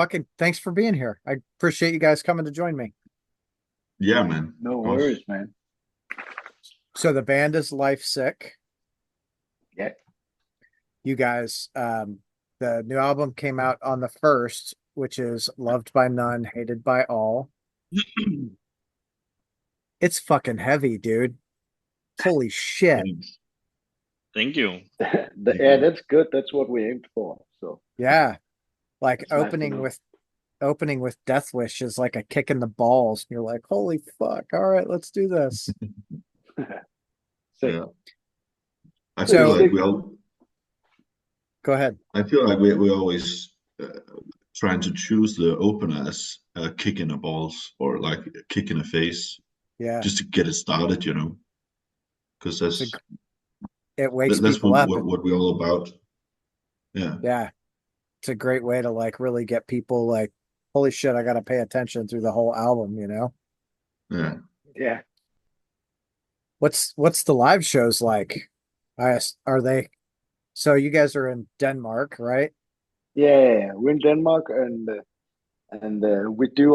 fucking thanks for being here. I appreciate you guys coming to join me. Yeah, man. No Of course. worries, man. So the band is Lifesick. Yeah. You guys, the new album came out on the first, which is Loved by None, Hated by All. It's fucking heavy, dude. Holy shit. Thanks. Thank you. Thank Yeah, you. that's good. That's what we aimed for. So Yeah. Like it's nice to know. opening with Death Wish is like a kick in the balls. You're like, holy fuck. All right, let's do this. Sick. Yeah. I feel So like Sick. we all. go ahead. I feel like we always trying to choose the opener as a kick in the balls or like a kick in the face, Yeah. just to get it started. Because It's a, that's it wakes that's people what up. what, what we're all about. Yeah. Yeah. It's a great way to like really get people like, holy shit, I gotta pay attention through the whole album, you know? Yeah. Yeah. What's the live shows like? Are they so you guys are in Denmark, right? Yeah. We're in Denmark, and we do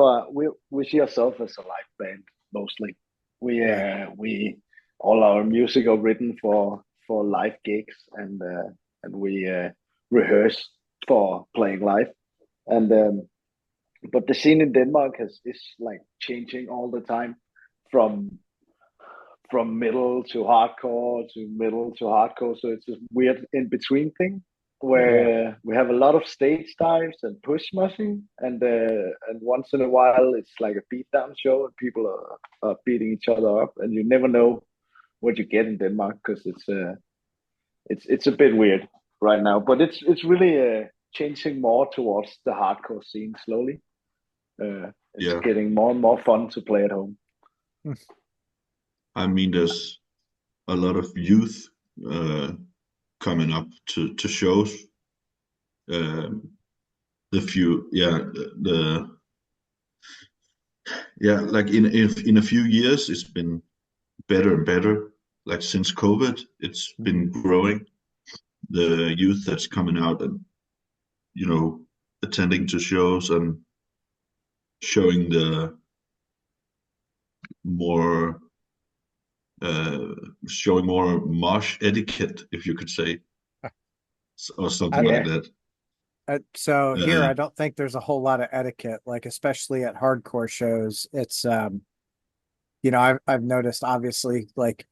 we see ourselves as a live band mostly. Yeah. We all our music are written for live gigs, and we rehearse for playing live. And but the scene in Denmark is like changing all the time from middle to hardcore to middle to hardcore. So it's a weird in between thing Yeah. where we have a lot of stage dives and push smashing, and once in a while it's like a beatdown show and people are beating each other up, and you never know what you get in Denmark because it's a bit weird right now, but it's really changing more towards the hardcore scene slowly. It's Yeah. getting more and more fun to play at home. I mean, there's a lot of youth uh, coming up to shows. Um, the few, yeah, yeah, like in a few years, it's been better and better. Like since COVID, it's Mhm. been growing. The youth that's coming out and you know attending to shows and showing the more uh, showing more marsh etiquette, if you could say, or something I, like Yeah, that. so here Uh, I don't think there's a whole lot of etiquette, like especially at hardcore shows. It's you know, I've noticed obviously like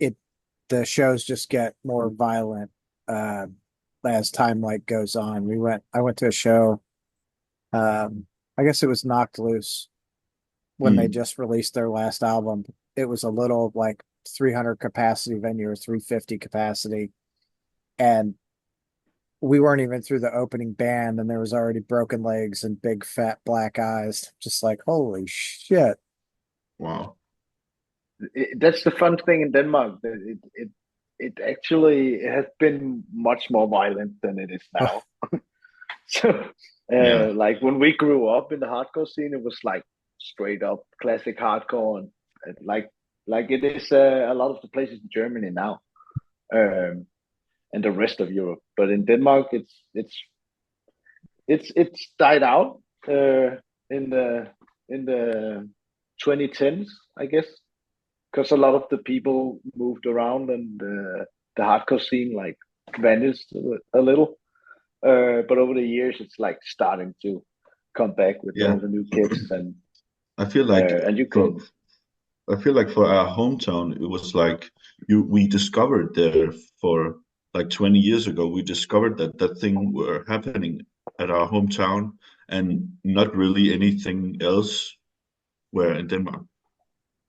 the shows just get more violent uh as time like goes on. I went to a show, I guess it was Knocked Loose when they hmm, just released their last album. It was a little like 300 capacity venue or 350 capacity. And we weren't even through the opening band and there was already broken legs and big fat black eyes. Just like, holy shit. wow, that's the fun thing in Denmark. That it actually has been much more violent than it is Oh, now. So, yeah, like when we grew up in the hardcore scene, it was like straight up classic hardcore, and like it is a lot of the places in Germany now, and the rest of Europe. But in Denmark, it's died out in the 2010s, I guess, because a lot of the people moved around and the hardcore scene like vanished a little. But over the years, it's like starting to come back with yeah. all the new kids, I feel like and you for can, I feel like for our hometown, it was like we discovered there for like 20 years ago, we discovered that that thing were happening at our hometown and not really anything else were in Denmark.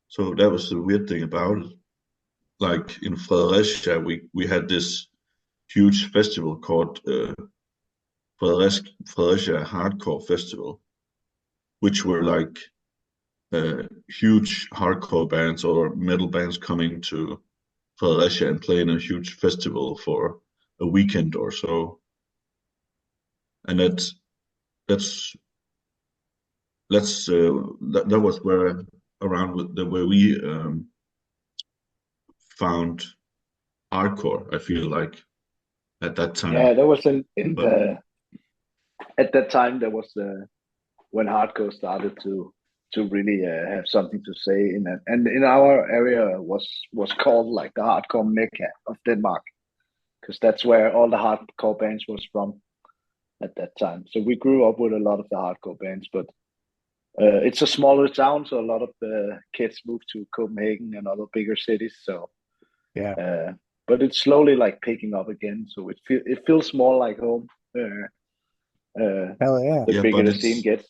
So that was the weird thing about it. Like in Fredericia, we had this huge festival called Fredericia Hardcore Festival, which were like huge hardcore bands or metal bands coming to Fredericia and playing a huge festival for a weekend or so. And that's that was where around where we found hardcore. I feel like at that yeah, time, there was in but the at that time there was when hardcore started to really have something to say in it. And in our area was called like the hardcore mecca of Denmark, because that's where all the hardcore bands was from at that time. So we grew up with a lot of the hardcore bands, but it's a smaller town, so a lot of the kids moved to Copenhagen and other bigger cities. So, Yeah. but it's slowly like picking up again. So it feels more like home. Hell yeah. The Yeah, bigger but the scene gets.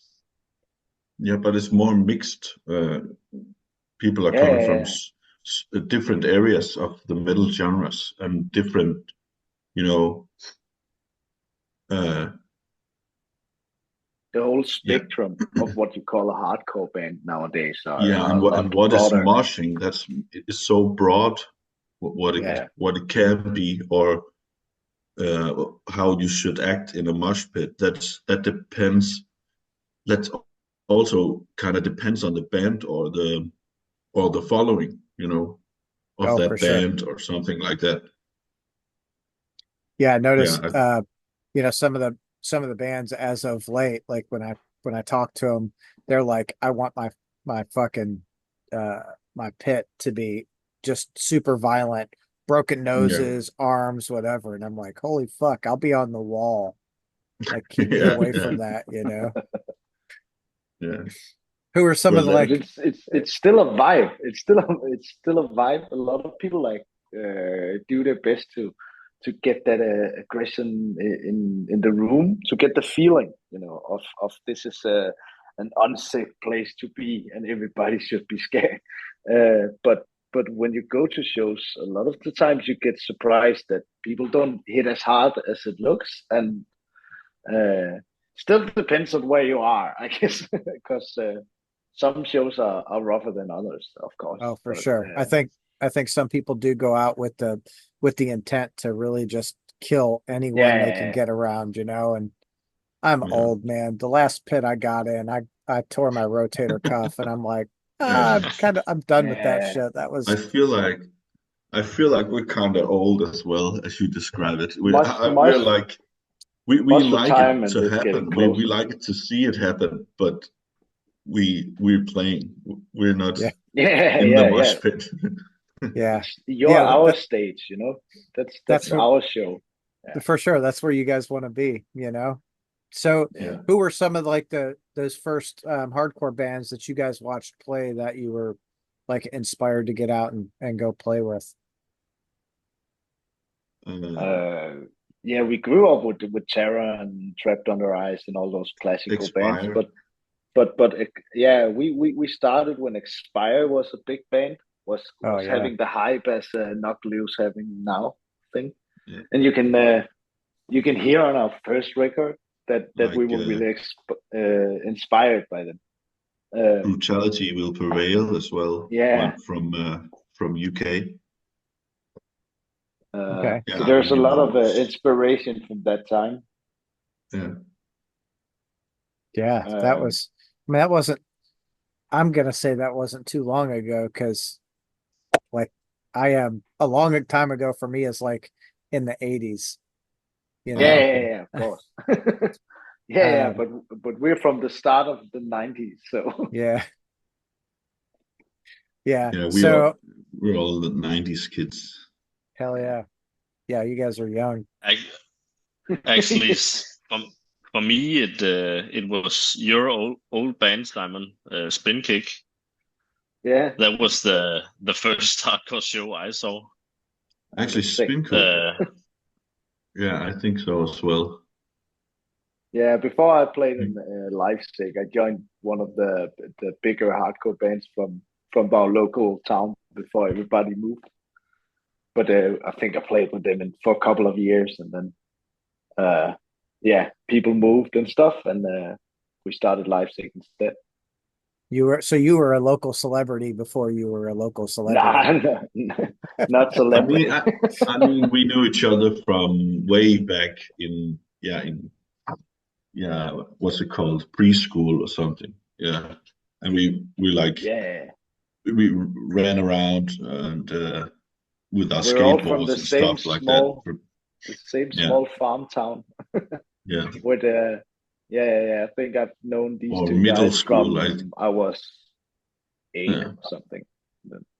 it's more mixed. People are coming from Yeah, different areas of the metal genres and different, you know, uh, the whole yeah, spectrum of what you call a hardcore band nowadays are yeah, a and lot what is broader. moshing? It is so broad. Yeah, What it can be, or how you should act in a mosh pit. That depends. That also kind of depends on the band or the following, of Oh, for that sure. band or something like that. Yeah, I Yeah, noticed some of the bands as of late, like when I talk to them, they're like, I want my fucking uh my pit to be just super violent, broken yeah, noses, arms, whatever. And I'm like, holy fuck, I'll be on the wall. Like, keep me yeah, away yeah, from that, yeah. Who are some of Well, the but like it's still a vibe. It's still a vibe. A lot of people like do their best to get that aggression in the room, to get the feeling, of this is an unsafe place to be, and everybody should be scared. But when you go to shows, a lot of the times you get surprised that people don't hit as hard as it looks, and uh, still depends on where you are, I guess, because some shows are rougher than others, of course. Oh, for But sure. I think some people do go out with the intent to really just kill anyone they can yeah, get around, and I'm yeah, old, man. The last pit I got in, I tore my rotator cuff, and I'm like, yeah. I'm done with that yeah. shit. That I was, feel like we're kind of old as well, as you describe it. Most We're most like we most of the like it time, and to it's getting happen. We closer. like it to see it happen, but we're playing. We're not yeah, Yeah, in the yeah, yeah. mosh pit. yeah, It's your yeah. our stage, you know. That's That's what our show. Yeah, for sure. That's where you guys want to be, So, yeah. who were some of like those first hardcore bands that you guys watched play that you were like inspired to get out and go play with? uh, Uh, yeah, we grew up with Terror and Trapped Under Ice and all those classical bands, Expire. but yeah, we started when Expire was a big band, was Oh was yeah, having the hype as Knock Loose having now thing, Yeah. and you can hear on our first record that we Like were really inspired by them. Brutality Will Prevail as well. Yeah, One from UK. okay, so Yeah, I there's a mean, lot of inspiration from that time. yeah, yeah. That Um, was. I mean, that wasn't. I'm gonna say that wasn't too long ago because like I am a long time ago for me is like in the 80s, you yeah, know. yeah, yeah, of course. Yeah, yeah, Um, but we're from the start of the '90s, so yeah, yeah. yeah. So We're all the '90s kids. hell yeah, yeah. You guys are young. Ac- Actually, for me, it was your old band, Simon, Spin Kick. yeah, That was the first hardcore show I saw. Actually, that's sick. Spin Cook. Uh, Yeah, I think so as well. Yeah, before I played in Lifesick, I joined one of the bigger hardcore bands from our local town before everybody moved. But I think I played with them for a couple of years, and then yeah, people moved and stuff, and we started Lifesick instead. You were a local celebrity before you were a local celebrity. Nah, not I mean, celebrity. we knew each other from way back in what's it called, preschool or something. Yeah, and we like Yeah, we ran around and with our we're all from skateboards and stuff like that. the same Yeah, small farm town yeah, with Yeah. I think I've known these or two middle guys school, like from I was 8 yeah, or something.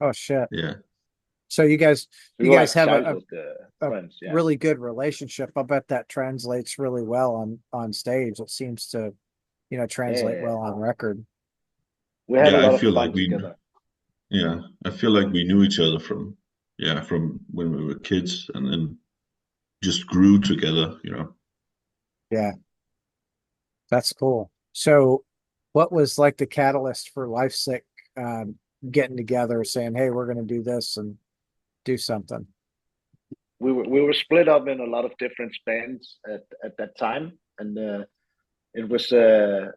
Oh shit. yeah, So you guys We you were guys like have childhood a friends. Yeah. really good relationship. I bet that translates really well on stage. It seems to, translate Yeah. well on record. We had a yeah. I lot of feel like fun together. I feel like we knew each other from when we were kids, and then just grew together. Yeah, that's cool. So what was like the catalyst for Lifesick um, getting together, saying, "Hey, we're going to do this and do something"? We were split up in a lot of different bands at that time, and it was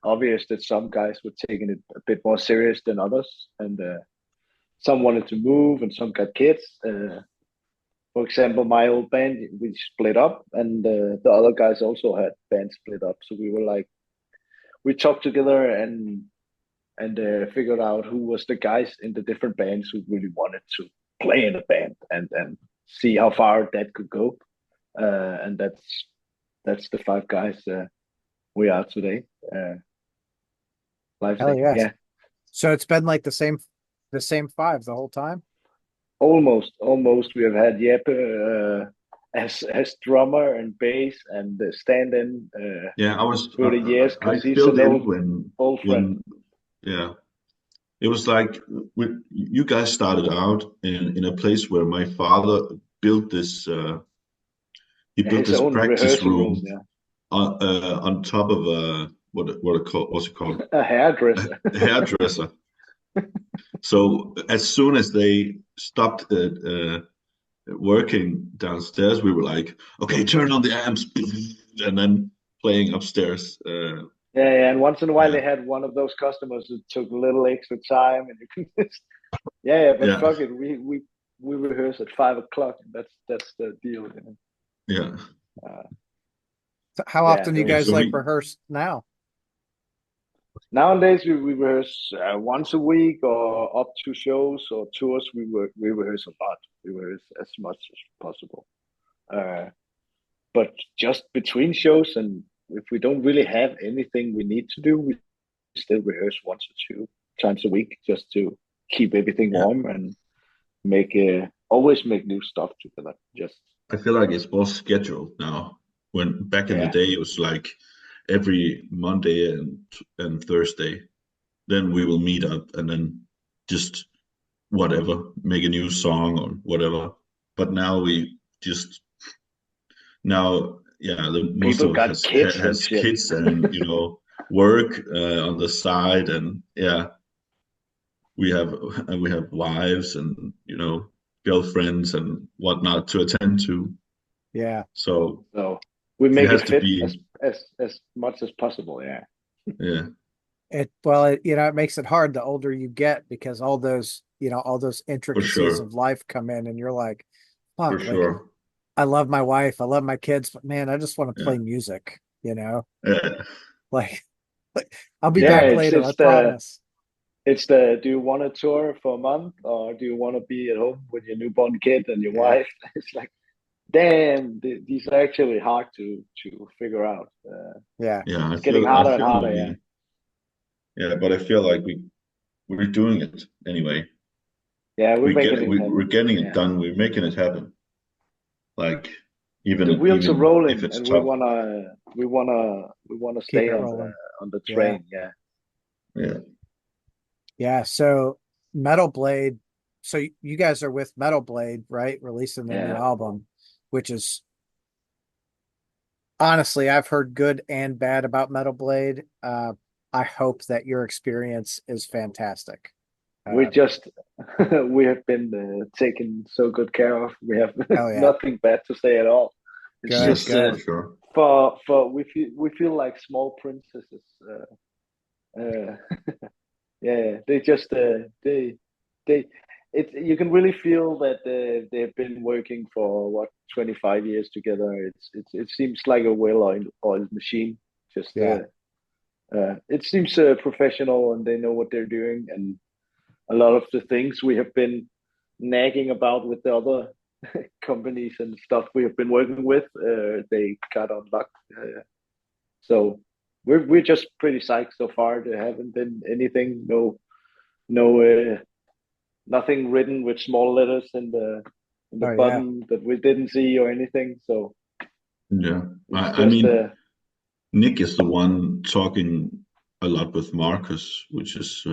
obvious that some guys were taking it a bit more serious than others, and some wanted to move, and some got kids. For example, my old band, we split up, and the other guys also had bands split up. So we were like, we talked together and figured out who was the guys in the different bands who really wanted to play in a band, and see how far that could go. And that's the five guys we are today. Hell Lifesick, yes. yeah, So it's been like the same five the whole time. almost. We have had Jeppe as drummer and bass and stand-in Yeah, I was through the years I because he's filled an in old friend. yeah, it was like you guys started out in a place where my father built this he Yeah, built his this own practice rehearsal room room. Yeah, on top of what's it called, a a hairdresser. hairdresser. So as soon as they stopped working downstairs, we were like, okay, turn on the amps, and then playing upstairs. Yeah, and once in a while Yeah, they had one of those customers who took a little extra time, and you can just yeah. But yeah, fuck it, we rehearse at 5 o'clock. That's the deal. yeah. Uh, So how yeah, often do it you Yeah, was guys so like rehearse now? nowadays we rehearse once a week or up to shows or tours. We rehearse a lot. We rehearse as much as possible. Uh, but just between shows, and if we don't really have anything we need to do, we still rehearse once or two times a week just to keep everything yeah, warm and make always make new stuff together. Just I feel like it's more scheduled now. When back in the yeah, day, it was like every Monday and Thursday. Then we will meet up and then just whatever, make a new song or whatever. But now we just now, yeah, most people of got us kids and has shit. kids and work on the side, and yeah, we have wives and girlfriends and whatnot to attend to. Yeah. So So we it make has it to fit be, as much as possible. Yeah, yeah, It makes it hard the older you get because all those for intricacies sure, of life come in and you're like, for fuck, like sure. I love my wife, I love my kids, but man, I just want to Yeah, play music. yeah, Like, like I'll be yeah. back It's later, I it's the promise. it's the do you want to tour for a month or do you want to be at home with your newborn kid and your Yeah. wife? It's like damn, these are actually hard to figure out. Yeah. yeah. I It's getting feel I harder and feel harder. Yeah, yeah, but I feel like we're doing it anyway. yeah. We're We making get it we're happen. getting it Yeah, done. We're making it happen. Like the even wheels are even if rolling, it's and tough. we wanna Keep stay it rolling. on the Yeah. train. Yeah, Yeah, Yeah. So Metal Blade, so you guys are with Metal Blade, right? Releasing the new yeah. album, which is honestly, I've heard good and bad about Metal Blade. I hope that your experience is fantastic. We Uh, just we have been taken so good care of. We have hell yeah. nothing bad to say at all. It's Good, just yes, for good. sure. for we feel like small princesses. Uh, yeah, they just they it you can really feel that they've been working for what 25 years together. It seems like a well-oiled machine. Just Yeah. it seems professional and they know what they're doing, and a lot of the things we have been nagging about with the other companies and stuff we have been working with, they got unlocked. So we're just pretty psyched so far. There haven't been anything, no nothing written with small letters in the Oh yeah, button that we didn't see or anything. So Yeah. it's I just mean, Nick is the one talking a lot with Marcus, which is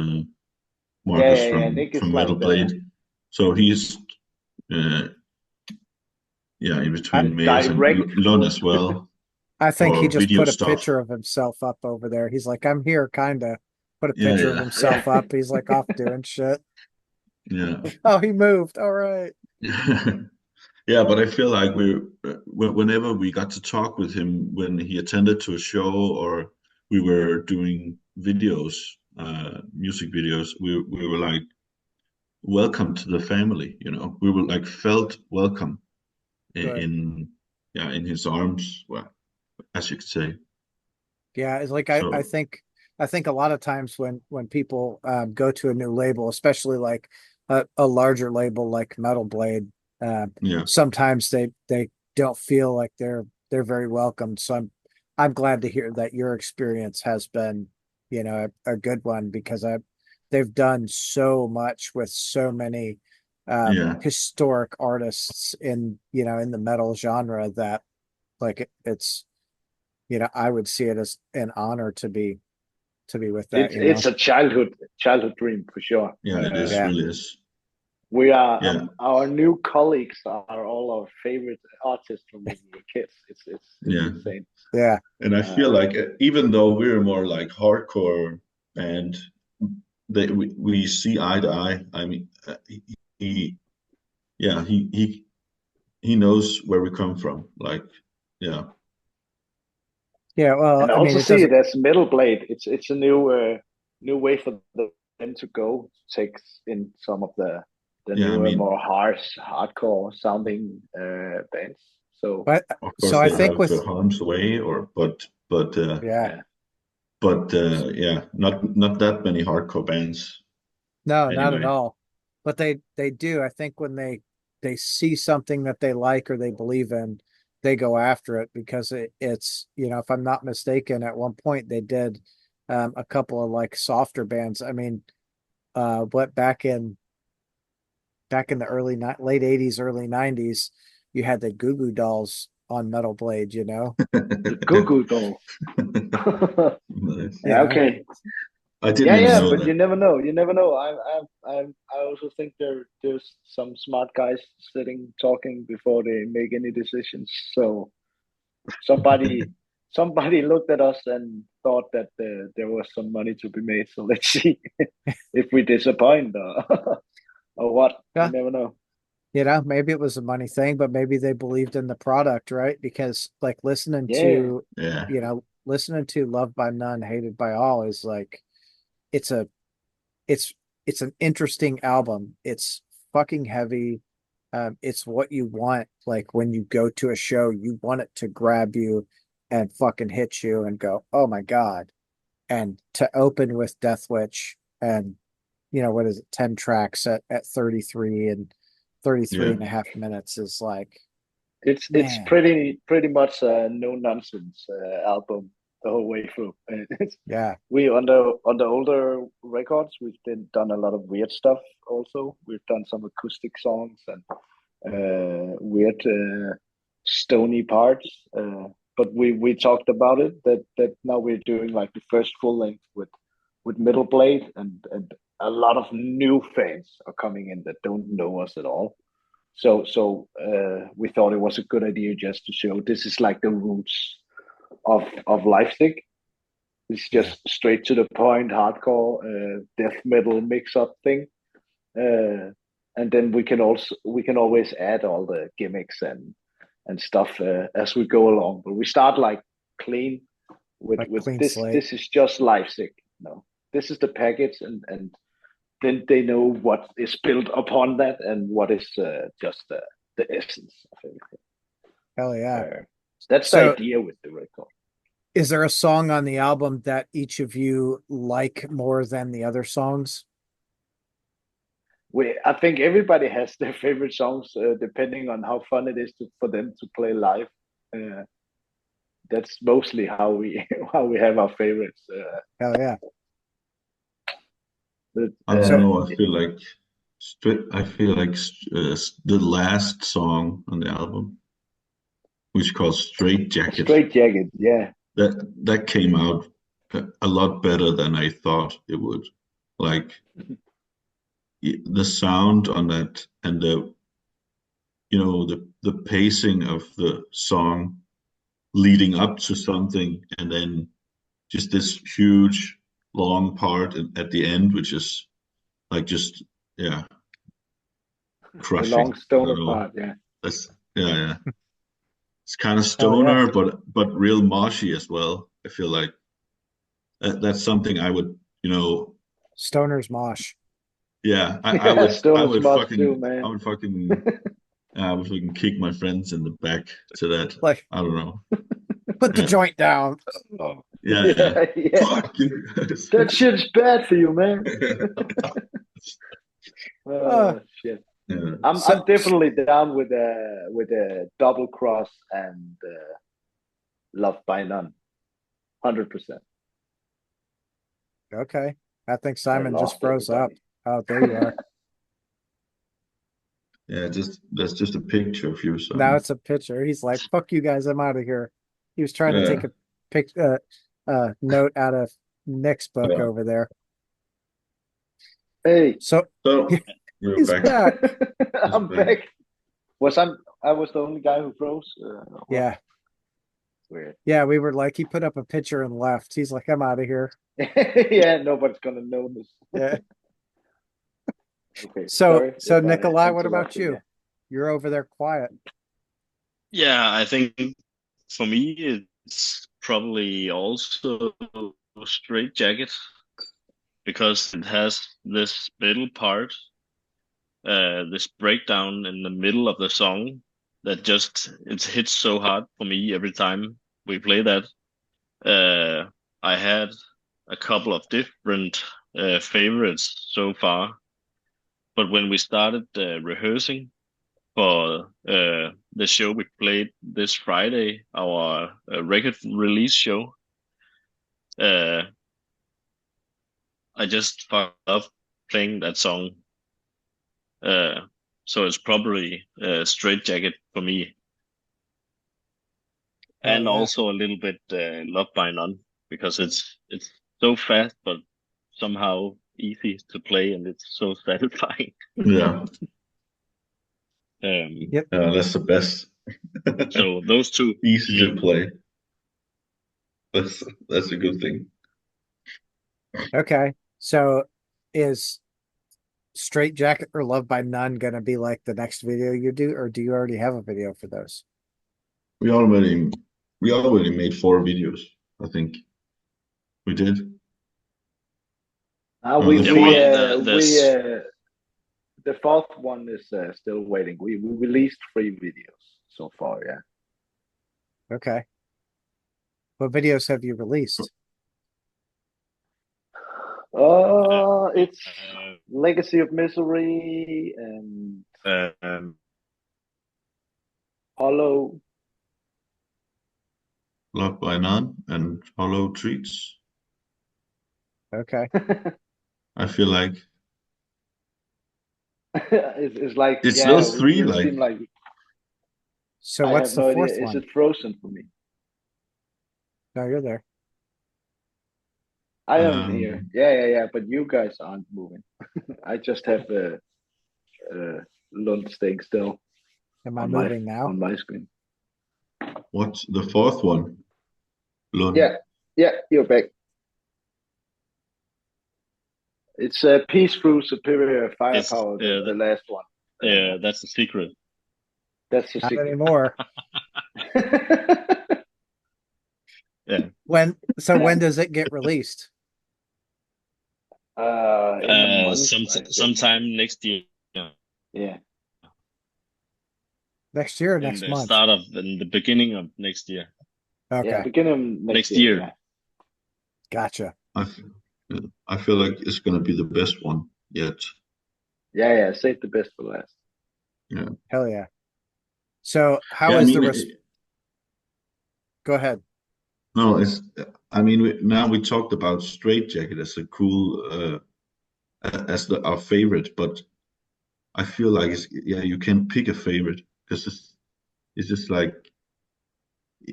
Marcus yeah. Nick is from like Metal the Blade. So he's uh, yeah, in I between Mails and direct. Lon as well I think he for just video put a stuff. picture of himself up over there. He's like, I'm here, kinda. Put a Yeah, picture of yeah, himself Yeah. up. He's like off doing shit. yeah. Oh, he moved. All right. Yeah, but I feel like whenever we got to talk with him when he attended to a show or we were doing videos, music videos, we were like, welcome to the family, you know. We were like felt welcome Right. in yeah, in his arms, well, as you could say. Yeah, it's like So I think a lot of times when people go to a new label, especially like a larger label like Metal Blade, um, yeah, sometimes they don't feel like they're very welcomed. So I'm glad to hear that your experience has been, you know, a good one because they've done so much with so many yeah, historic artists in, you know, in the metal genre that like it's, you know, I would see it as an honor to be with that, you It's know. a childhood dream for sure. yeah, it is Yeah. really is. We are Yeah, our new colleagues are all our favorite artists from when we were kids. It's yeah. insane. Yeah. And I feel Uh, like even though we're more like hardcore and we see eye to eye. I mean, he yeah, he knows where we come from. Like, yeah, Yeah, well, and I I mean also it see it doesn't as Metal Blade. It's a new way for them to go take in some of the yeah. I newer, mean, more harsh, hardcore sounding bands. So but of so course I they think have with harm's way, or yeah. yeah, yeah, not that many hardcore bands No, not at anyway. all. But they do. I think when they see something that they like or they believe in, they go after it because it's, you know, if I'm not mistaken, at one point they did a couple of like softer bands. I mean, what back in the late 80s, early 90s, you had the Goo Goo Dolls on Metal Blade, you know? the Goo Goo Dolls. Nice. You Yeah, know? okay. I didn't Yeah, even yeah, know but that. you never know. You never know. I also think there's some smart guys sitting talking before they make any decisions. So somebody somebody looked at us and thought that there was some money to be made. So let's see if we disappoint or or what. You Yeah. never know. You know, maybe it was a money thing, but maybe they believed in the product, right? Because like Yeah, Yeah, listening to Loved by None, Hated by All is like it's a it's it's an interesting album. It's fucking heavy. It's what you want. Like when you go to a show, you want it to grab you and fucking hit you and go, oh my God. And to open with Death Witch and, you know, what is it, 10 tracks at 33 and 33 yeah, and a half minutes is like, it's man, pretty much a no nonsense album the whole way through. It's, yeah, we on the older records we've done a lot of weird stuff. Also, we've done some acoustic songs and weird stony parts. But we talked about it that now we're doing like the first full length with Middle Blade, and a lot of new fans are coming in that don't know us at all. So we thought it was a good idea just to show this is like the roots of Lifesick. It's yeah, just straight to the point, hardcore death metal mix up thing. Uh, and then we can always add all the gimmicks and stuff as we go along. But we start like clean like with clean this. slate. This is just Lifesick. No, this is the package, and then they know what is built upon that and what is just the essence of everything. Hell yeah. That's the So idea with the record. is there a song on the album that each of you like more than the other songs? I think everybody has their favorite songs depending on how fun it is for them to play live. Uh, that's mostly how we how we have our favorites. Hell yeah. But, I don't So know. I feel like the last song on the album, which is called Straight Jacket, Straight Jacket, yeah. that came out a lot better than I thought it would. Like the sound on that and the pacing of the song leading up to something, and then just this huge long part at the end, which is like just yeah, The long crushing. I stoner don't know. part, yeah. That's yeah. It's kind of hell yeah. stoner, but real moshy as well. I feel like that's something I would, Stoner's mosh. yeah, I Yeah, would, I stoner's would much too, fucking, I man. would fucking, I would fucking kick my friends in the back to that. Like, I don't know. put the Yeah, joint down. Oh. yeah. Yeah, yeah. Fuck you guys. That shit's bad for you, man. Uh, Shit. Yeah. I'm so definitely down with a double cross and Love by None. 100%. okay. I think I Simon just lost froze up. everybody. Oh, there you are. Yeah, that's just a picture of you, Now son. it's a picture. He's like, "Fuck you guys, I'm out of here." He was trying to take Yeah, a note out of Nick's book yeah. over there. Hey, So So we're he's back. back. It's I'm back. back. I was the only guy who froze. Yeah. Weird. Yeah, we were like, he put up a picture and left. He's like, I'm out of here. Yeah, nobody's gonna notice. Yeah. Okay, So sorry so if I Nikolai, what about interrupted you? you. You're over there quiet. Yeah, I think for me it's probably also Straight Jacket because it has this middle part, this breakdown in the middle of the song that just it hits so hard for me every time we play that. I had a couple of different favorites so far, but when we started rehearsing for the show we played this Friday, our record release show, uh, I just fucked up playing that song. So it's probably Straight Jacket for me, Hell and yeah. also a little bit Love by None because it's so fast but somehow easy to play and it's so satisfying. Yeah, Yep. that's the best. So those two. Easy to play. That's a good thing. Okay. So is Straight Jacket or Love by None gonna be like the next video you do, or do you already have a video for those? We already we already made 4 videos. I think we did. No, We the Yeah, we fourth. the fourth one is still waiting. We released 3 videos so far. Yeah. Okay. What videos have you released? It's uh, Legacy of Misery and um, Hollow. Love by None and Hollow Treats. Okay. I feel like It's like, it's yeah, those three. we Like seem like So I what's have the no idea. fourth Is one? it frozen for me? No, you're there. I am here. um, Yeah. But you guys aren't moving. I just have Lund staying still Am I on moving now? my screen. what's the fourth one? Lund. Yeah, you're back. It's Peace Through Superior it's Firepower, the last one. that's the secret. That's the Not secret. anymore. Yeah. When does it get released? In a month, I think. Sometime next year. Yeah. Yeah. Next year or In next the month? in the beginning of next year. Okay. Yeah, beginning of next year. Yeah. Gotcha. I, I feel like it's gonna be the best one yet. Yeah. Save the best for last. Hell yeah. So how Yeah, I is mean, the go ahead. No, it's. I mean, now we talked about Straight Jacket as a cool, as our favorite, but I feel like yeah, you can pick a favorite because it's just like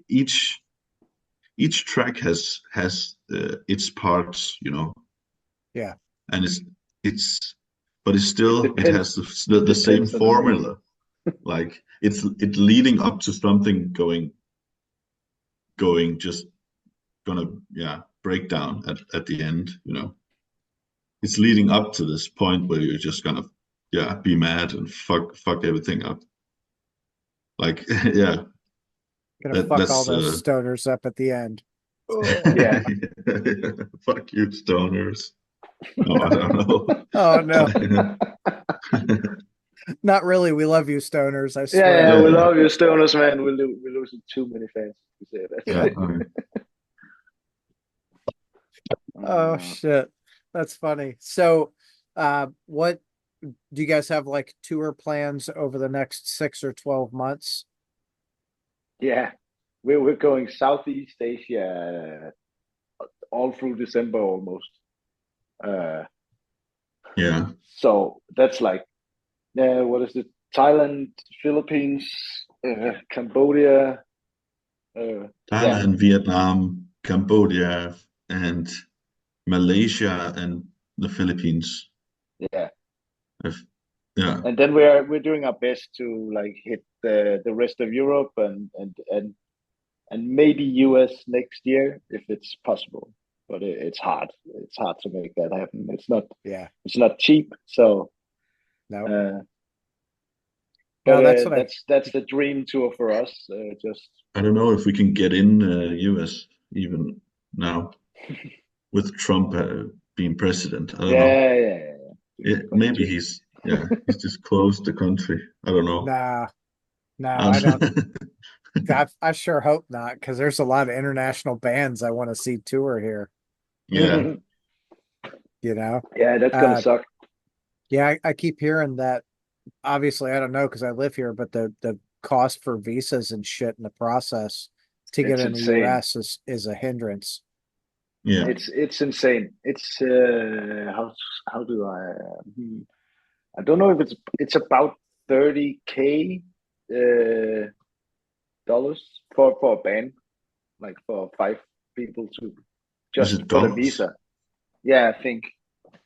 each each track has its parts, Yeah. and it's but it's It still it depends. has the same Depends on the mood. formula. Like it's leading up to something going just gonna break down at the end. It's leading up to this point where you're just gonna be mad and fuck everything up. Like yeah, Gonna fuck all that's those stoners up at the end. Oh, Yeah. fuck you stoners. No, I don't know. oh no. Not really. We love you, stoners, I Yeah, swear. we Yeah, love you, Stoners, man. We're losing too many fans to say yeah. that. Oh Uh, shit. That's funny. So what do you guys have like tour plans over the next 6 or 12 months? yeah, we're going Southeast Asia all through December almost. Uh, Yeah. so that's like, what is it? Thailand, Philippines, Cambodia. Yeah, Thailand, Vietnam, Cambodia, and Malaysia, and the Philippines. yeah. If, yeah. And then we're doing our best to like hit the rest of Europe and maybe US next year if it's possible. But it's hard. It's hard to make that happen. Yeah. It's not cheap. So, No. uh, but No, that's what I that's the dream tour for us. Just I don't know if we can get in US even now with Trump being president. I don't know. yeah. Maybe 2023. he's just closed the country. I don't know. nah, no, I don't. Um, I sure hope not, because there's a lot of international bands I want to see tour here, yeah. you know? Yeah, that's gonna Uh suck. yeah, I keep hearing that. Obviously, I don't know because I live here, but the cost for visas and shit in the process to get It's in the insane. US is a hindrance. Yeah. It's insane. It's how do I don't know if it's about 30K uh dollars for a band, like for five people to Is just it for the dollars? visa. Yeah, I think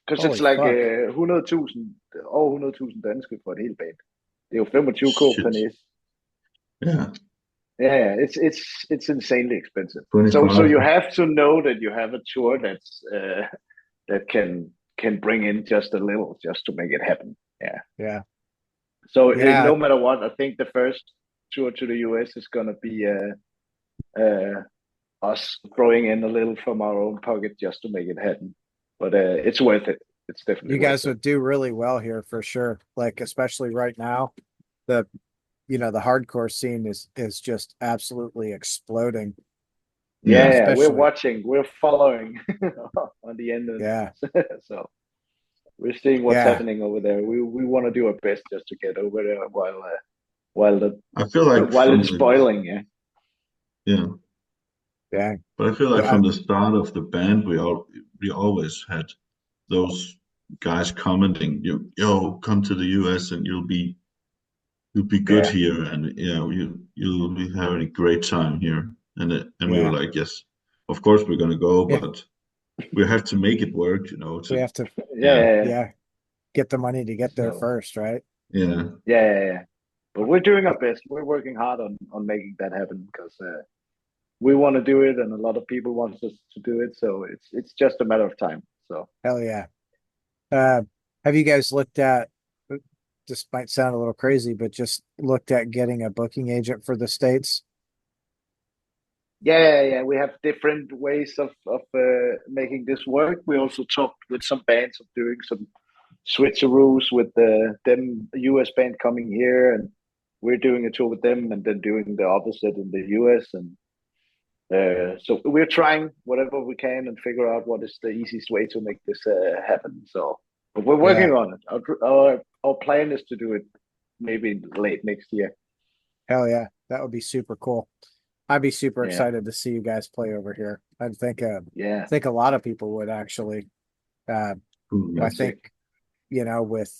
because it's Holy like fuck. 100.000 over 100.000 danske for et helt band. Det er jo 25K per Shit. næse. Yeah. Yeah, it's insanely expensive. So 25. you have to know that you have a tour that can bring in just a little just to make it happen. Yeah. Yeah. So Yeah. no matter what, I think the first tour to the US is gonna be uh, us throwing in a little from our own pocket just to make it happen. But it's worth it. It's definitely You worth guys it. would do really well here for sure. Like especially right now, the the hardcore scene is just absolutely exploding. Yeah, Yeah. yeah, we're Especially, watching, we're following on the end of yeah. so we're seeing what's Yeah. happening over there. We want to do our best just to get over there while the I feel like while from it's the boiling. Yeah, yeah, Yeah. but I feel like I, from the start of the band, we always had those guys commenting, yo, come to the US and you'll be good yeah, here, and you'll be having a great time here. And we were yeah. like, yes, of course we're gonna go, Yeah. but we have to make it work, We to have to, yeah, yeah, yeah, yeah. yeah, get the money to get there So first, right? yeah. yeah. But we're doing our best. We're working hard on making that happen because we want to do it, and a lot of people want us to do it. So it's just a matter of time. So Hell yeah. Uh, have you guys looked at, this might sound a little crazy, but just looked at getting a booking agent for the States? yeah. We have different ways of making this work. We also talked with some bands of doing some switcheroos with them US band coming here, and we're doing a tour with them, and then doing the opposite in the US. And so we're trying whatever we can and figure out what is the easiest way to make this happen. So, but we're Yeah. working on it. Our plan is to do it maybe late next year. Hell yeah. That would be super cool. I'd be super Yeah, excited to see you guys play over here. yeah, think a lot of people would actually. Uh, Cool, I man. that's sick. think,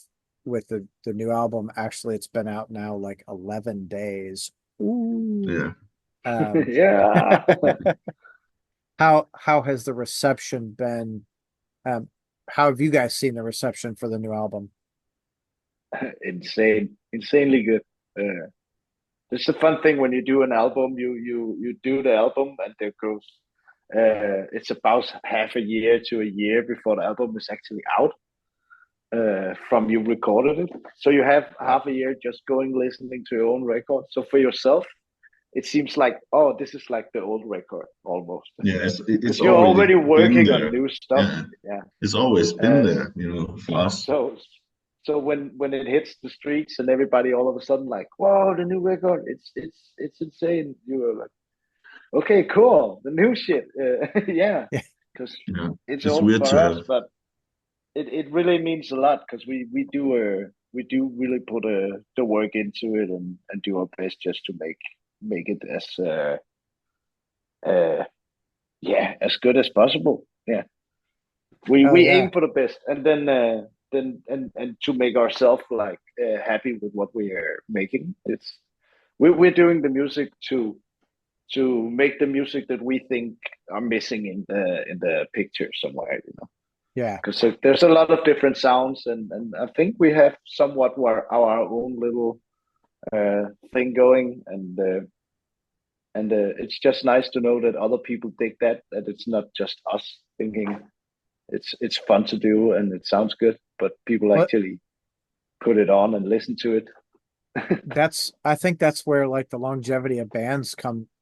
with the new album, actually, it's been out now like 11 days. Ooh. Yeah. Um, Yeah, how has the reception been? Um, how have you guys seen the reception for the new album? insanely good. Uh, it's a fun thing when you do an album. You do the album, and there goes. It's about half a year to a year before the album is actually out. From you recorded it, so you have Yeah. half a year just going listening to your own record. So for yourself, it seems like, oh, this is like the old record almost, Yeah, it's because you're already already been working on there. new stuff. Yeah, Yeah. it's always been Uh, there, you know, for us. so so when it hits the streets and everybody all of a sudden like, whoa, the new record, it's insane. You were like, okay, cool, the new shit. Yeah, Yeah. because Yeah, it's it's old weird for to us, have. but it really means a lot because we do really put the work into it, and do our best just to make it as uh yeah, as good as possible. Yeah, Oh we yeah. aim for the best, and then and to make ourselves like happy with what we are making. We're doing the music to make the music that we think are missing in the picture somewhere, you know, Yeah. because there's a lot of different sounds, and I think we have somewhat our own little thing going, and it's just nice to know that other people think that it's not just us thinking it's fun to do and it sounds good, but people Well, actually put it on and listen to it. I think that's where like the longevity of bands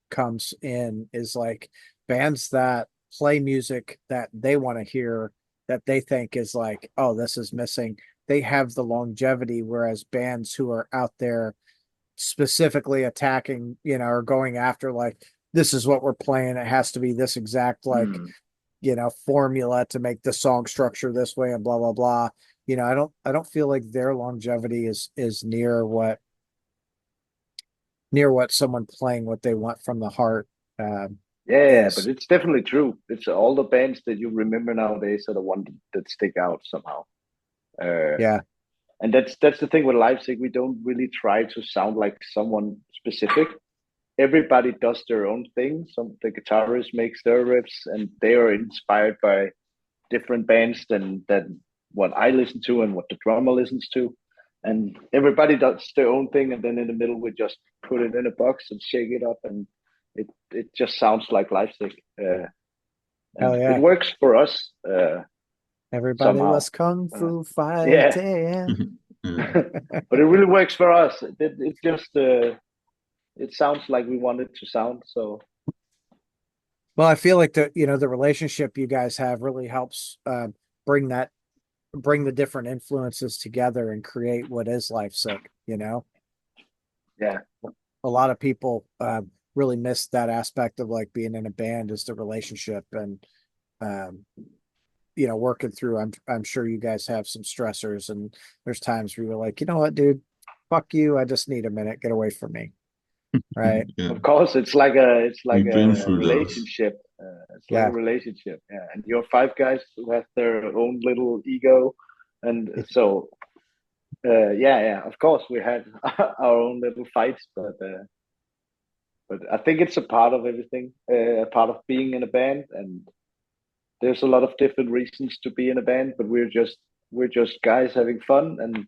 comes in, is like bands that play music that they want to hear, that they think is like, oh, this is missing. They have the longevity, whereas bands who are out there specifically attacking, or going after like, this is what we're playing. It has to be this exact like, Mm. formula to make the song structure this way and blah blah blah. I don't feel like their longevity is near what someone playing what they want from the heart Yeah, but is. it's definitely true. It's all the bands that you remember nowadays are the ones that stick out somehow. Uh, Yeah, and that's the thing with Leipzig. We don't really try to sound like someone specific. Everybody does their own thing. Some the guitarist makes their riffs, and they are inspired by different bands than what I listen to and what the drummer listens to. And everybody does their own thing, and then in the middle we just put it in a box and shake it up, and it just sounds like Leipzig, hell and it yeah. works for us Everybody was somehow. kung Uh, fu yeah, fighting. Yeah. but it really works for us. It just it sounds like we want it to sound. So Well, I feel like the relationship you guys have really helps bring that bring the different influences together and create what is Lifesick. yeah, A lot of people really miss that aspect of like being in a band, is the relationship, and um, working through. I'm sure you guys have some stressors, and there's times where you're like, you know what, dude, fuck you. I just need a minute. Get away from me. Right. Yeah, of course, it's like we've been a through those. relationship. It's like a Yeah. relationship. Yeah, and you're five guys who have their own little ego, and so yeah, yeah. Of course, we had our own little fights, but I think it's a part of everything, a part of being in a band, and there's a lot of different reasons to be in a band, but we're just guys having fun, and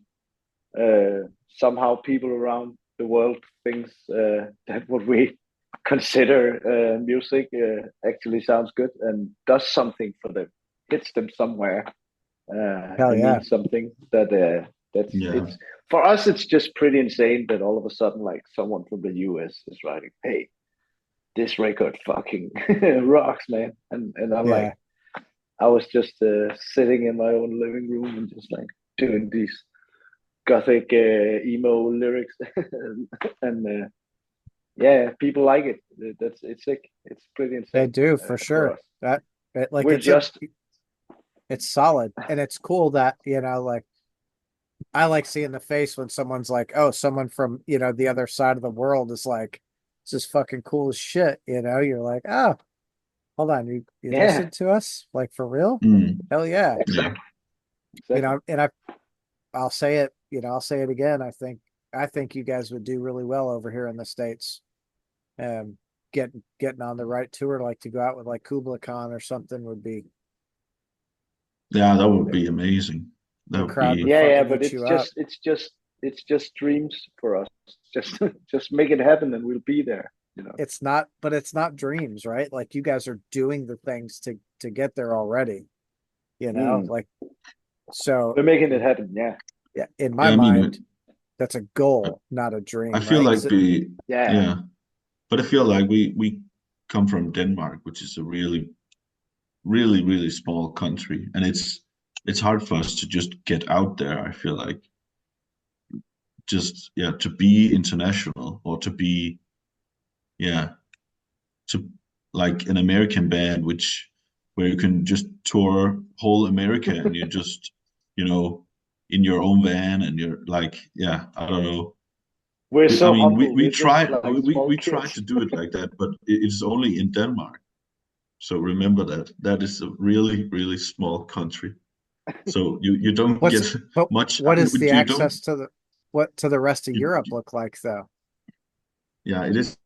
somehow people around the world thinks that what we consider music actually sounds good and does something for them, hits them somewhere, Hell and yeah. means something that's Yeah, it's for us. It's just pretty insane that all of a sudden, like someone from the US is writing, "Hey, this record fucking rocks, man," and I'm like, Yeah. I was just sitting in my own living room and just like doing these gothic emo lyrics, and yeah, people like it. It's sick. It's pretty They insane do for for sure. us. Like We're just it's solid, and it's cool that, like, I like seeing the face when someone's like, oh, someone from, the other side of the world is like, this is fucking cool as shit. You know, you're like, oh, hold on, you Yeah, listen to us like for real? Mm, Hell yeah. yeah. exactly, You exactly. know, and I'll say it, I'll say it again. I think you guys would do really well over here in the States. Um, getting on the right tour, like to go out with like Kubla Khan or something would be Yeah, that would be amazing. That the would crowd would be, Yeah, yeah, fucking but eat you up. it's just dreams for us. Just just make it happen, and we'll be there. You know. It's not, but it's not dreams, right? Like you guys are doing the things to get there already, Mm. like so We're making it happen. Yeah, yeah, in my yeah, I mind, mean, that's a I, goal, not a I dream, feel right? like Because yeah. yeah, but I feel like we come from Denmark, which is a really, really, really small country, and it's hard for us to just get out there. I feel like just yeah, to be international or to be yeah, to like an American band, which where you can just tour whole America and you just, you know, in your own van and you're like, yeah, I don't know. We're I so mean, humble. we We're just try like small we try kids. to do it like that, but it's only in Denmark. So remember that that is a really, really small country. So you don't what's get but much. what is the You don't. access to the what to the rest of You, Europe look like though? yeah, it is.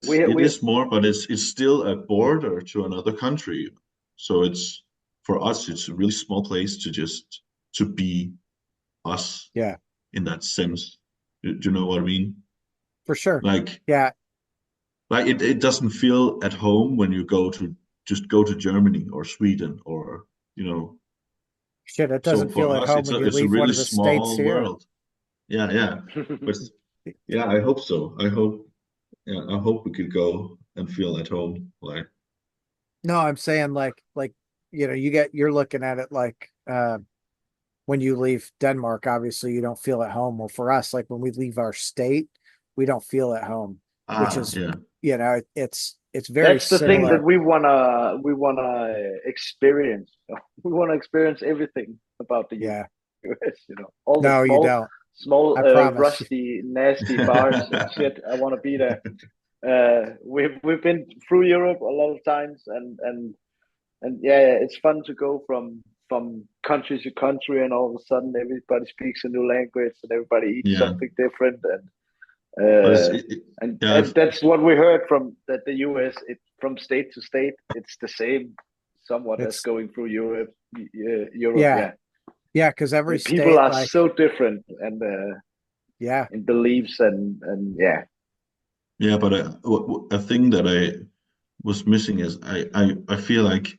We It we is more, but it's still a border to another country. So it's for us, it's a really small place to just to be us Yeah, in that sense. Do you know what I mean? for sure. Like Yeah, it doesn't feel at home when you go to just go to Germany or Sweden or you know. shit, it So doesn't feel for at us, home when you it's a leave one really of the states small here. world. Yeah, yeah. But yeah, I hope so. I hope yeah, I hope we could go and feel at home. Like No, I'm saying like you're looking at it like when you leave Denmark, obviously you don't feel at home. Well, for us, like when we leave our state, we don't feel at home, which is, yeah. it's very That's the thing that similar. we wanna experience. We wanna experience everything about the Yeah. US. All the No, you don't. small I promise you. rusty, nasty bars and shit. I want to be there. We've been through Europe a lot of times, and yeah, it's fun to go from country to country, and all of a sudden everybody speaks a new language and everybody eats Yeah, something different, but uh, and I've, that's what we heard from that the US. It from state to state, it's the same, somewhat as It's going through Europe. Europe, yeah. yeah. Yeah, because every People state, are like, so different, and yeah, in beliefs and yeah. yeah, but a thing that I was missing is I feel like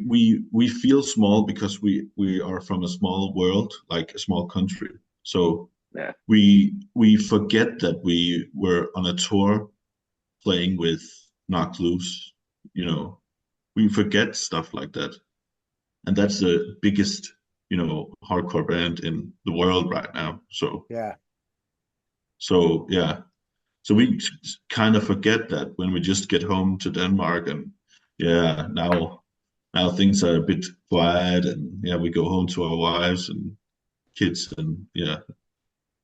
we feel small because we are from a small world, like a small country. So Yeah. we forget that we were on a tour playing with Knocked Loose. You know, we forget stuff like that, and that's the biggest hardcore band in the world right now. yeah, So yeah. So we kind of forget that when we just get home to Denmark and yeah, now things are a bit quiet and yeah, we go home to our wives and kids and yeah.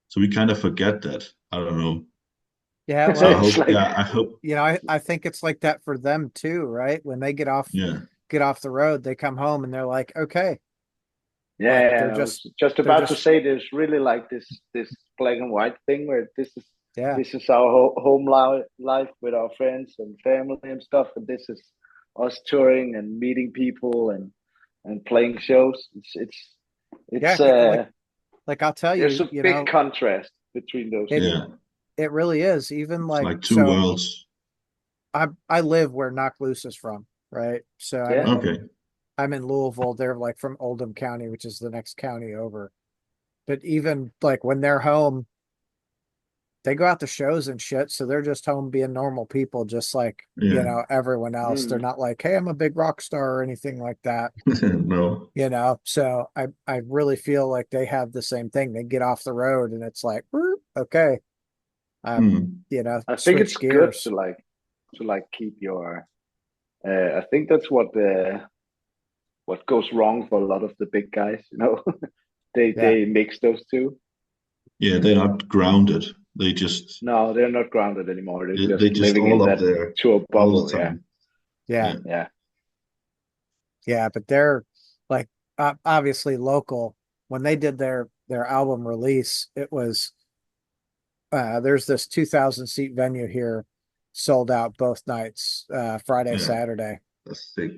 So we kind of forget that. I don't know. yeah. So I Well, It's hope like yeah, I hope I think it's like that for them too, right? When they yeah. get off the road, they come home and they're like, okay, like yeah, I was just they're about to just, say there's really like this black and white thing where yeah, this is our home life with our friends and family and stuff, and this is us touring and meeting people and playing shows. yeah. It's Like I'll tell there's you, a big contrast between those it two. Yeah. it really is. Even It's like like two so, worlds. I live where Knock Loose is from, right? So Yeah. Okay. I'm in Louisville. They're like from Oldham County, which is the next county over. But even like when they're home, they go out to shows and shit. So they're just home being normal people, just like, Yeah. everyone else. They're Mm. not like, hey, I'm a big rock star or anything like that, No. So I really feel like they have the same thing. They get off the road and it's like, okay, Hmm. I think it's switch good gears. to like keep your. I think that's what goes wrong for a lot of the big guys. Yeah. They mix those two. Yeah, they're not grounded. They just No, they're not grounded anymore. They're they just just living in all up that there tour all bubble. the Yeah, time. Yeah. yeah. But they're like obviously local. When they did their album release, it was there's this 2,000 seat venue here, sold out both nights, Friday, Yeah, Saturday. that's sick.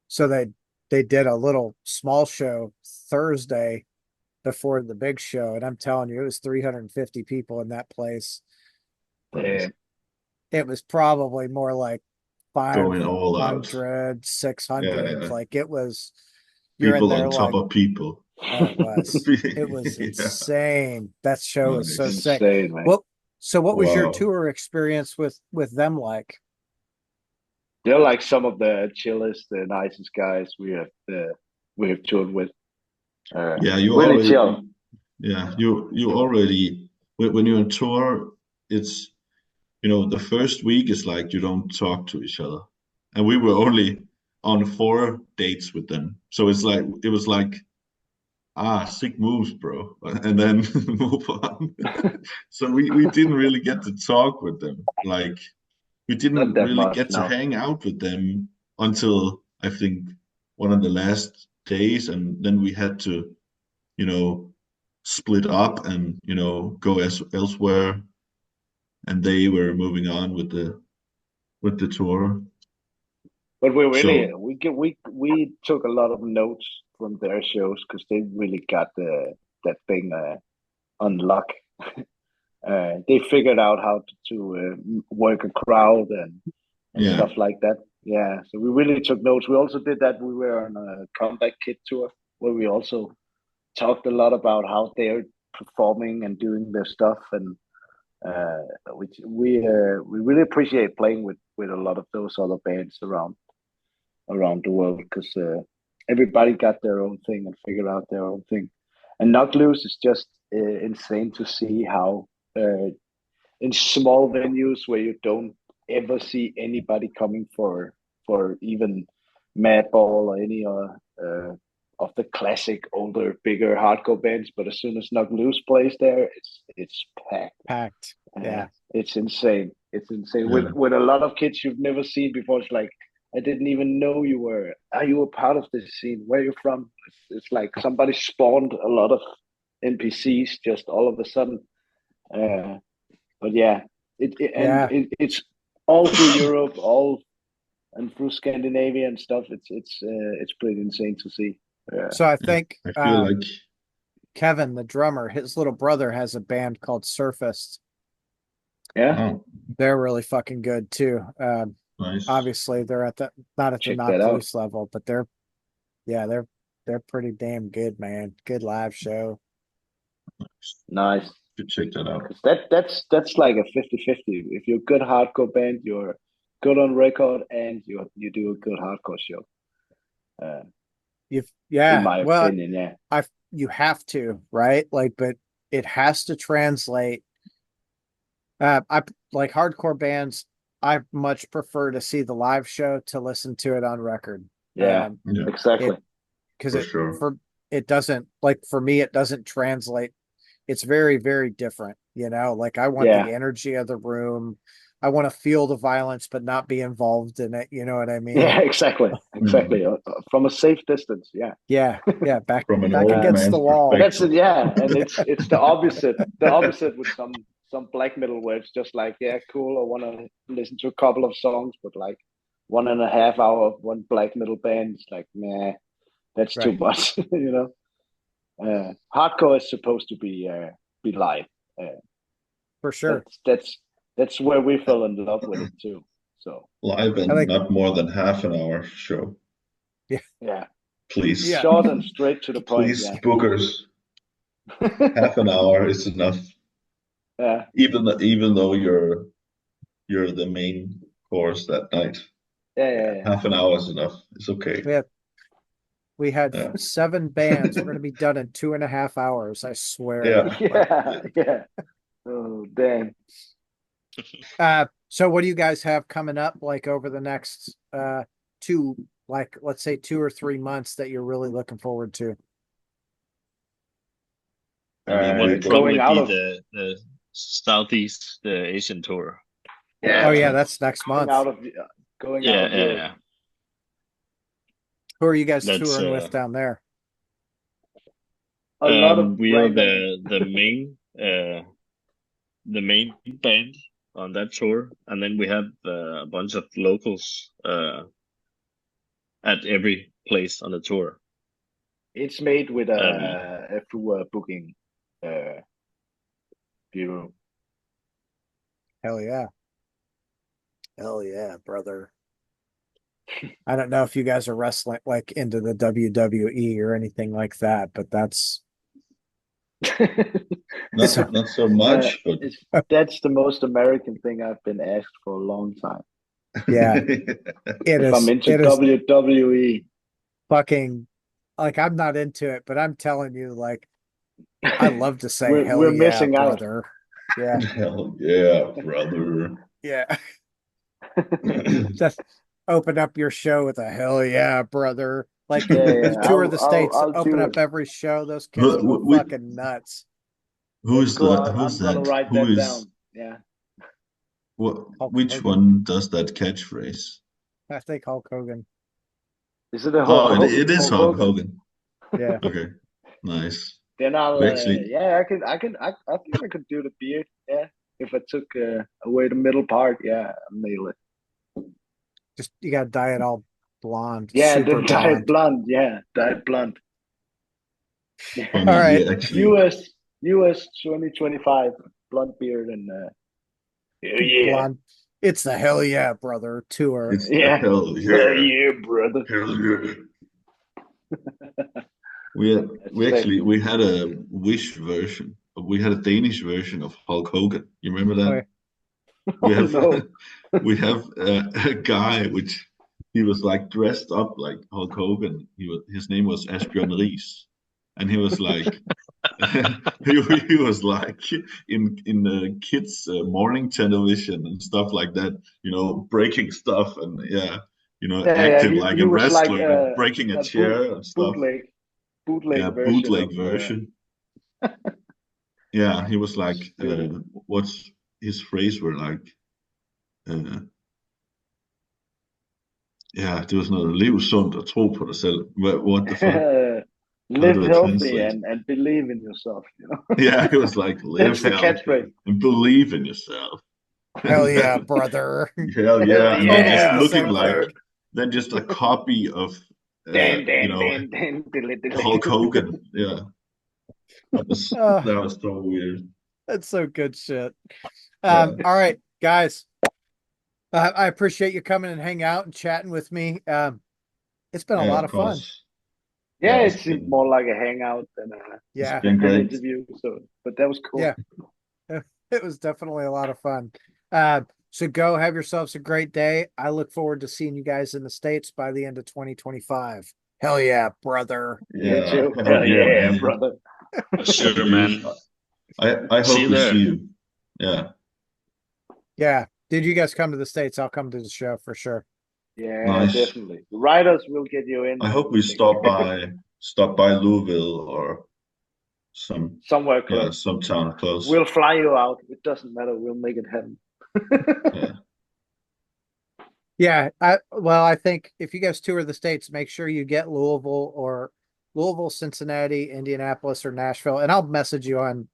So they did a little small show Thursday before the big show, and I'm telling you, it was 350 people in that place. Uh, It was probably more like Going all out. 500, six Yeah, hundred. yeah. Like it was, you're in People there on top like, of people. oh, it was. It was Yeah, insane. That show was so nice. sick. insane, man. What was your Wow. tour experience with them like? They're like some of the chillest, the nicest guys we have toured with. Yeah, you Really already. chill. Yeah, you already when you're on tour, it's the first week is like you don't talk to each other, and we were only on 4 dates with them, so it was like sick moves, bro, and then move on. So we didn't really get to talk with them, like we Not didn't that really much, get to no. hang out with them until I think one of the last days, and then we had to you know split up and go elsewhere, and they were moving on with the tour. But we really So we took a lot of notes from their shows because they really got that thing on lock. They figured out how to work a crowd and yeah, stuff like that. Yeah, so we really took notes. We also did that. We were on a comeback kid tour where we also talked a lot about how they're performing and doing their stuff, and uh, which we really appreciate playing with a lot of those other bands around the world because everybody got their own thing and figured out their own thing. And Knock Loose is just insane to see how in small venues where you don't ever see anybody coming for even Madball or any of the classic older bigger hardcore bands, but as soon as Knock Loose plays there, it's packed. Packed. Yeah. It's insane. It's insane yeah, with a lot of kids you've never seen before. It's like I didn't even know you were. Are you a part of this scene? Where are you from? It's like somebody spawned a lot of NPCs just all of a sudden. Uh, but yeah, Yeah. it's all through Europe, all and through Scandinavia and stuff. It's pretty insane to see. Yeah, So I yeah. think I feel like Kevin, the drummer, his little brother has a band called Surfaced. yeah. oh, They're really fucking good too. nice. Obviously they're not at the Check that Knocked out. Loose level, but they're pretty damn good, man. Good live show. Nice. Should check that out. Because that's like a 50-50. If you're a good hardcore band, you're good on record and you do a good hardcore show. In my Well, opinion, yeah. you have to, right? Like, but it has to translate. I like hardcore bands. I much prefer to see the live show to listen to it on record. Yeah, Yeah, exactly. It because for sure. it doesn't, like, for me it doesn't translate. It's very, very different, like I want Yeah. the energy of the room. I want to feel the violence but not be involved in it, you know what I mean? Yeah, exactly. Mm. Exactly. From a safe distance, yeah. Yeah, back From an back old against the man's And wall. that's perspective. it, yeah. And it's the opposite. The opposite with some black metal where it's just like, yeah, cool, I wanna listen to a couple of songs, but like 1.5 hour of one black metal band, it's like, nah, that's too Right, much, hardcore is supposed to be live. Uh, for sure. that's where we fell in love with it too. So Live I and think, not more than half an hour show, yeah, yeah, please. yeah, short and straight to the point. Please, Yeah, bookers. Half an hour is enough. yeah, Even though you're the main course that night. yeah, Yeah, yeah, yeah. half an hour is enough. It's okay. we had we had Yeah. 7 bands. We're gonna be done in 2.5 hours, I swear. Yeah. Like, Yeah, yeah. Oh, damn. so what do you guys have coming up, like, over the next two, like, let's say 2 or 3 months, that you're really looking forward to? I mean, would Going probably out be of the Southeast Asian tour. Oh yeah, Yeah, that's next going month. out of going out Yeah, of yeah, Europe. yeah. Who are you guys That's touring with down there? A lot of we are random. the main band on that tour, and then we have a bunch of locals at every place on the tour. It's made with Um, a through a booking uh, bureau. Hell yeah. Hell yeah, brother. I don't know if you guys are wrestling like into the WWE or anything like that, but that's Not so not so much, but it's That's the most American thing I've been asked for a long time. yeah, it If I'm is into it is WWE, fucking like I'm not into it, but I'm telling you, like I love to say hell we're yeah, missing out. brother. Yeah, hell yeah, brother. yeah. Just open up your show with a hell yeah, brother. Like Yeah, you yeah. tour the states, I'll open do it. up every show, those kids will go Who, fucking nuts. who Let's is go that? out. Who's I'm gonna that? write Who that is down. Yeah. what? Hulk Which Hogan. one does that catchphrase? I think Hulk Hogan. Is it a Oh, it is Hulk Hulk Hogan? Hogan. Yeah. Okay, nice. Then I'll. We actually, Yeah, I think I could do the beard. Yeah. If I took away the middle part, yeah, I'll nail it. Just you gotta dye it all blonde, Yeah, the super dyed blonde. blonde. Yeah, dyed blonde. All funny. right. We actually, US 2025 blonde beard and yeah. Blonde. It's the hell yeah, brother tour. it's the Yeah. hell Hell yeah, yeah, brother. hell yeah. That's sick. We had a Wish version. We had a Danish version of Hulk Hogan. You remember that? Okay. We Oh have no. a guy which he was like dressed up like Hulk Hogan. His name was Asbjørn Ries, and he was like he was like in the kids morning television and stuff like that. You know, breaking stuff and yeah, you know, Yeah, yeah. acting like He a was like wrestler and breaking a a chair and stuff. bootleg Yeah, bootleg version of bootleg version. Yeah, he was like, stupid. what's his phrase were like, uh, ja, det var sådan noget, lev sundt og tro på dig selv. What the fuck? How Live do I healthy translate? and believe in yourself, you know. Yeah, it was like, live That's the healthy catchphrase. and believe in yourself. Hell yeah, brother. Hell Hell yeah, and then Totally just yeah, the looking same like, brother. thing. then just a copy of, Dan, you dan, know, dan, dan, dilly, dilly. Hulk Hogan. Yeah, Oh, that was so weird. that's so good shit. Yeah, All right, guys. I appreciate you coming and hang out and chatting with me. It's been a yeah, lot of of fun. course. Yeah, Yeah, it seemed more like a hangout than it's Yeah, been an great. interview. So, but that was cool. yeah. It was definitely a lot of fun. So go have yourselves a great day. I look forward to seeing you guys in the States by the end of 2025. Hell yeah, brother. Me Yeah, too. hell Hell yeah, yeah, man. brother. sure, Dude, man. I See hope you we see there. you. Yeah, Yeah. Did you guys come to the States? I'll come to the show for sure. Yeah, nice. definitely. The writers will get you in I and hope we everything. stop by Louisville or some Somewhere yeah, close. some town close. We'll fly you out. It doesn't matter. We'll make it happen. Yeah. Yeah, I think if you guys tour the States, make sure you get Louisville, Cincinnati, Indianapolis, or Nashville. And I'll message you on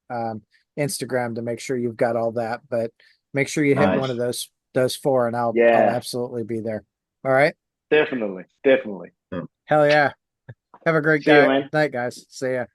Instagram to make sure you've got all that. But make sure you hit one of Nice. those four and I'll Yeah, absolutely be there. All right. definitely. Definitely. Yeah. Hell yeah. Have a great See you, guy man. night, guys. See ya.